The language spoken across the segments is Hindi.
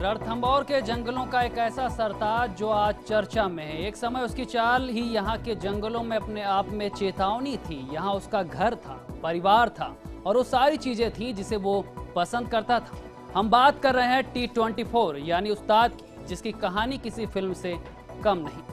रणथंभौर के जंगलों का एक ऐसा सरताज जो आज चर्चा में है। एक समय उसकी चाल ही यहाँ के जंगलों में अपने आप में चेतावनी थी। यहाँ उसका घर था, परिवार था और वो सारी चीजें थी जिसे वो पसंद करता था। हम बात कर रहे हैं T24 यानी उस्ताद की, जिसकी कहानी किसी फिल्म से कम नहीं।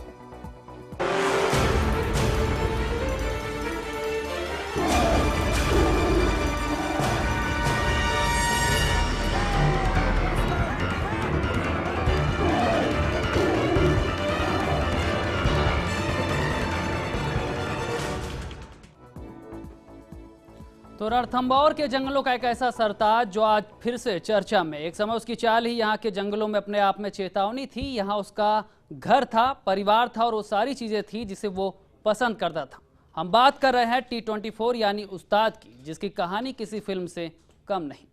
तो रणथंभौर के जंगलों का एक ऐसा सरताज जो आज फिर से चर्चा में। एक समय उसकी चाल ही यहाँ के जंगलों में अपने आप में चेतावनी थी। यहाँ उसका घर था, परिवार था और वो सारी चीजें थी जिसे वो पसंद करता था। हम बात कर रहे हैं T24 यानी उस्ताद की, जिसकी कहानी किसी फिल्म से कम नहीं।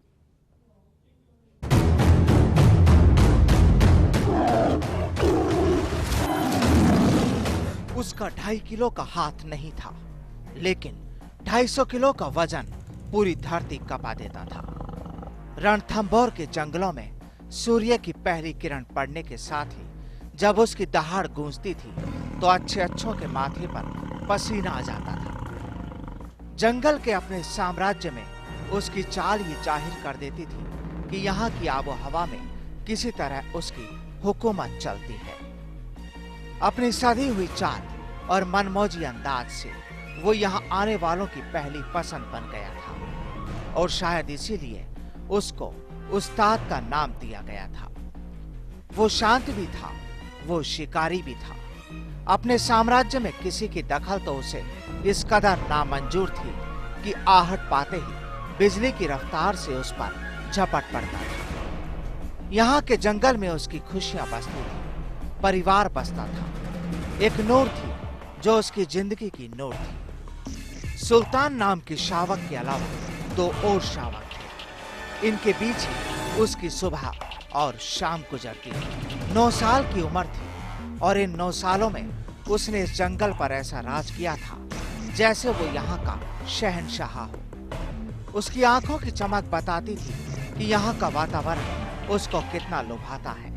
उसका 2.5 किलो का हाथ नहीं था, लेकिन 250 किलो का वजन पूरी धरती कपा देता था। रणथंभौर के जंगलों में सूर्य की पहली किरण पड़ने के साथ ही जब उसकी दहाड़ गूंजती थी तो अच्छों के माथे पर पसीना आ जाता था। जंगल के अपने साम्राज्य में उसकी चाल ये जाहिर कर देती थी कि यहाँ की आबो हवा में किसी तरह उसकी हुकूमत चलती है। अपनी सधी हुई चाल और मनमौजी अंदाज से वो यहाँ आने वालों की पहली पसंद बन गया था और शायद इसीलिए उसको उस्ताद का नाम दिया गया था। वो शांत भी था, वो शिकारी भी था। अपने साम्राज्य में किसी की दखल तो उसे इस कदर नामंजूर थी कि आहट पाते ही बिजली की रफ्तार से उस पर झपट पड़ता था। यहाँ के जंगल में उसकी खुशियां बसती थी, परिवार बसता था। एक नूर थी जो उसकी जिंदगी की नूर थी। सुल्तान नाम की शावक के अलावा 2 और शावक थे। इनके बीच ही उसकी सुबह और शाम गुजरती थी। 9 साल की उम्र थी और इन 9 सालों में उसने इस जंगल पर ऐसा राज किया था जैसे वो यहाँ का शहंशाह हो। उसकी आंखों की चमक बताती थी कि यहाँ का वातावरण उसको कितना लुभाता है।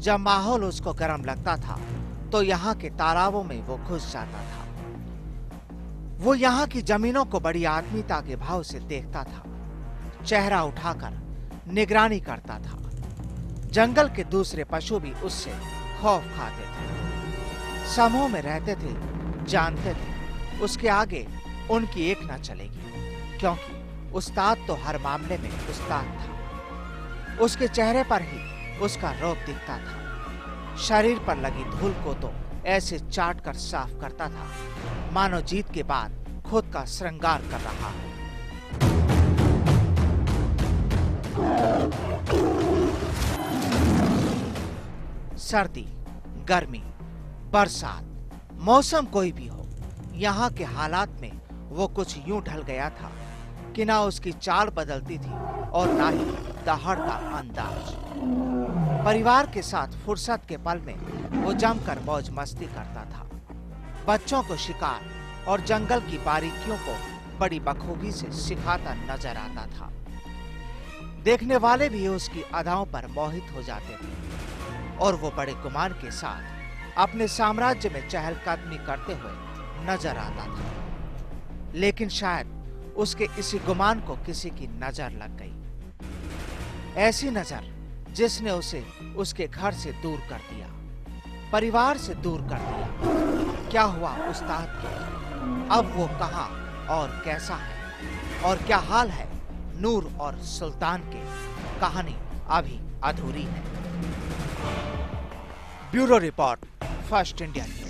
जब माहौल उसको गर्म लगता था तो यहाँ के तालाबों में वो घुस जाता था। वो यहाँ की जमीनों को बड़ी आत्मीयता के भाव से देखता था, चेहरा उठाकर निगरानी करता था। जंगल के दूसरे पशु भी उससे खौफ खाते थे, समूह में रहते थे, जानते थे उसके आगे उनकी एक न चलेगी, क्योंकि उस्ताद तो हर मामले में उस्ताद था। उसके चेहरे पर ही उसका रौब दिखता था। शरीर पर लगी धूल को तो ऐसे चाट कर साफ करता था मानो जीत के बाद खुद का श्रृंगार कर रहा हो। सर्दी, गर्मी, बरसात, मौसम कोई भी हो, यहाँ के हालात में वो कुछ यूं ढल गया था कि ना उसकी चाल बदलती थी और ना ही दहाड़ का अंदाज। परिवार के साथ फुर्सत के पल में वो जमकर मौज मस्ती करता था। बच्चों को शिकार और जंगल की बारीकियों को बड़ी बखूबी से सिखाता नजर आता था। देखने वाले भी उसकी अदाओं पर मोहित हो जाते थे और वो बड़े गुमान के साथ अपने साम्राज्य में चहलकदमी करते हुए नजर आता था। लेकिन शायद उसके इसी गुमान को किसी की नजर लग गई, ऐसी नजर जिसने उसे उसके घर से दूर कर दिया, परिवार से दूर कर दिया। क्या हुआ उस्ताद को? अब वो कहां और कैसा है और क्या हाल है नूर और सुल्तान के? कहानी अभी अधूरी है। Bureau report, first India news.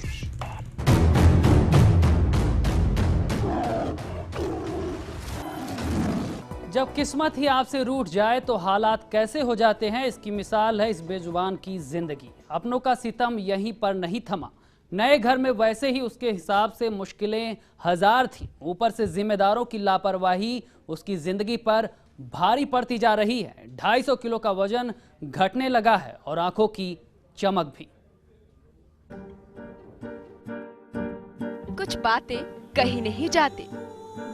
जब किस्मत ही आपसे रूठ जाए तो हालात कैसे हो जाते हैं, इसकी मिसाल है इस बेजुबान की जिंदगी। अपनों का सितम यहीं पर नहीं थमा। नए घर में वैसे ही उसके हिसाब से मुश्किलें 1000 थी। ऊपर से जिम्मेदारों की लापरवाही उसकी जिंदगी पर भारी पड़ती जा रही है। 250 किलो का वजन घटने लगा है और आंखों की चमक भी। कुछ बातें कही नहीं जाती,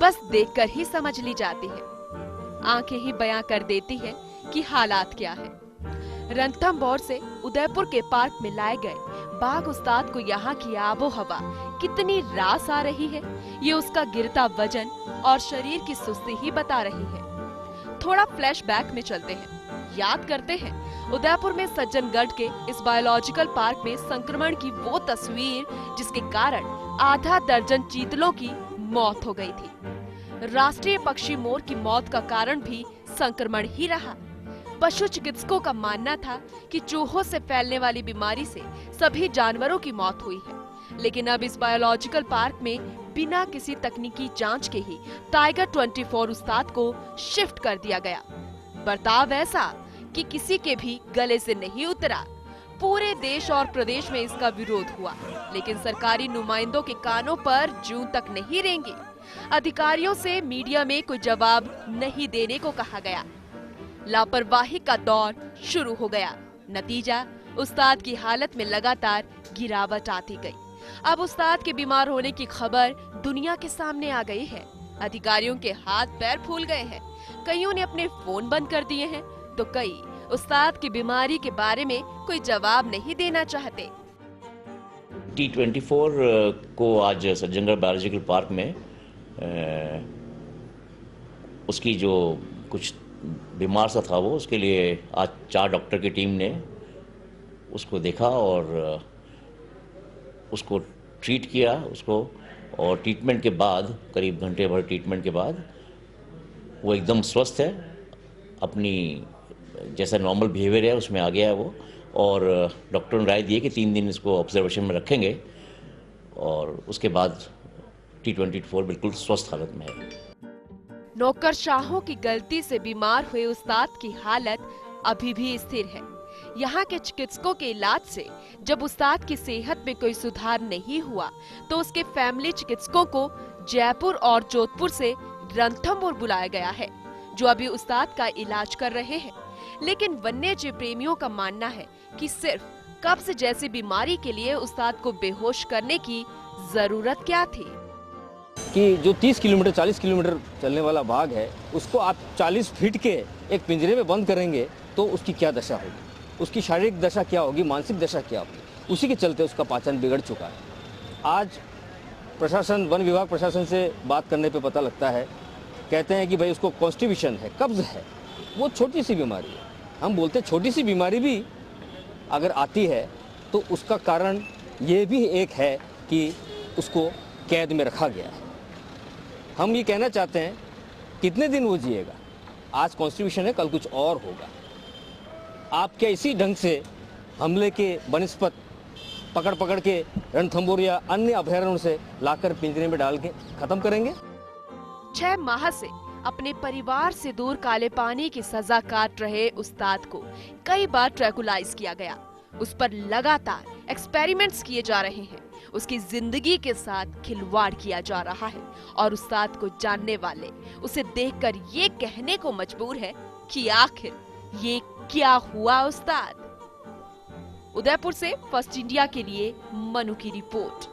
बस देखकर ही समझ ली जाती है। आंखें ही बयां कर देती है कि हालात क्या है। रणथंभौर से उदयपुर के पार्क में लाए गए बाघ उस्ताद को यहाँ की आबो हवा कितनी रास आ रही है, ये उसका गिरता वजन और शरीर की सुस्ती ही बता रही है। थोड़ा फ्लैशबैक में चलते हैं, याद करते हैं उदयपुर में सज्जनगढ़ के इस बायोलॉजिकल पार्क में संक्रमण की वो तस्वीर जिसके कारण आधा दर्जन चीतलों की मौत हो गई थी। राष्ट्रीय पक्षी मोर की मौत का कारण भी संक्रमण ही रहा। पशु चिकित्सकों का मानना था कि चूहों से फैलने वाली बीमारी से सभी जानवरों की मौत हुई है, लेकिन अब इस बायोलॉजिकल पार्क में बिना किसी तकनीकी जांच के ही टाइगर 24 उस्ताद को शिफ्ट कर दिया गया। बर्ताव ऐसा कि किसी के भी गले से नहीं उतरा। पूरे देश और प्रदेश में इसका विरोध हुआ, लेकिन सरकारी नुमाइंदों के कानों पर जूं तक नहीं रेंगी। अधिकारियों से मीडिया में कोई जवाब नहीं देने को कहा गया। लापरवाही का दौर शुरू हो गया। नतीजा, उस्ताद की हालत में लगातार गिरावट आती गई। अब उस्ताद के बीमार होने की खबर दुनिया के सामने आ गई है। अधिकारियों के हाथ पैर फूल गए हैं। कईयों ने अपने फोन बंद कर दिए हैं, तो कई उस्ताद की बीमारी के बारे में कोई जवाब नहीं देना चाहते। T24 को आज सज्जनगढ़ बायोलॉजिकल पार्क में उसकी जो कुछ बीमार सा था वो, उसके लिए आज 4 डॉक्टर की टीम ने उसको देखा और उसको ट्रीट किया उसको, और ट्रीटमेंट के बाद करीब घंटे भर ट्रीटमेंट के बाद वो एकदम स्वस्थ है, अपनी जैसा नॉर्मल बिहेवियर है उसमें आ गया है वो। और डॉक्टर ने राय दी है कि 3 दिन इसको ऑब्जर्वेशन में रखेंगे और उसके बाद T24 बिल्कुल स्वस्थ हालत में है। नौकरशाहों की गलती से बीमार हुए उस्ताद की हालत अभी भी स्थिर है। यहाँ के चिकित्सकों के इलाज से जब उस्ताद की सेहत में कोई सुधार नहीं हुआ, तो उसके फैमिली चिकित्सकों को जयपुर और जोधपुर से रणथंभौर बुलाया गया है, जो अभी उस्ताद का इलाज कर रहे हैं। लेकिन वन्य जीव प्रेमियों का मानना है कि सिर्फ कब्ज जैसी बीमारी के लिए उस्ताद को बेहोश करने की जरूरत क्या थी। कि जो 30 किलोमीटर 40 किलोमीटर चलने वाला बाघ है, उसको आप 40 फीट के एक पिंजरे में बंद करेंगे तो उसकी क्या दशा होगी, उसकी शारीरिक दशा क्या होगी, मानसिक दशा क्या होगी। उसी के चलते उसका पाचन बिगड़ चुका है। आज प्रशासन, वन विभाग प्रशासन से बात करने पे पता लगता है, कहते हैं कि भाई उसको कॉन्स्टिपेशन है, कब्ज है। वो छोटी सी बीमारी है। हम बोलते हैं छोटी सी बीमारी भी अगर आती है तो उसका कारण ये भी एक है कि उसको कैद में रखा गया है। हम ये कहना चाहते हैं, कितने दिन वो जिएगा। आज कॉन्स्टिट्यूशन है, कल कुछ और होगा। आप क्या इसी ढंग से हमले के बनिस्पत पकड़ के रणथंभौर या अन्य अभयारण्यों से लाकर पिंजरे में डाल के खत्म करेंगे? 6 माह से अपने परिवार से दूर काले पानी की सजा काट रहे उस्ताद को कई बार ट्रैकुलाइज किया गया। उस पर लगातार एक्सपेरिमेंट्स किए जा रहे हैं। उसकी जिंदगी के साथ खिलवाड़ किया जा रहा है और उस्ताद को जानने वाले उसे देखकर ये कहने को मजबूर है कि आखिर ये क्या हुआ उस्ताद। उदयपुर से फर्स्ट इंडिया के लिए मनु की रिपोर्ट।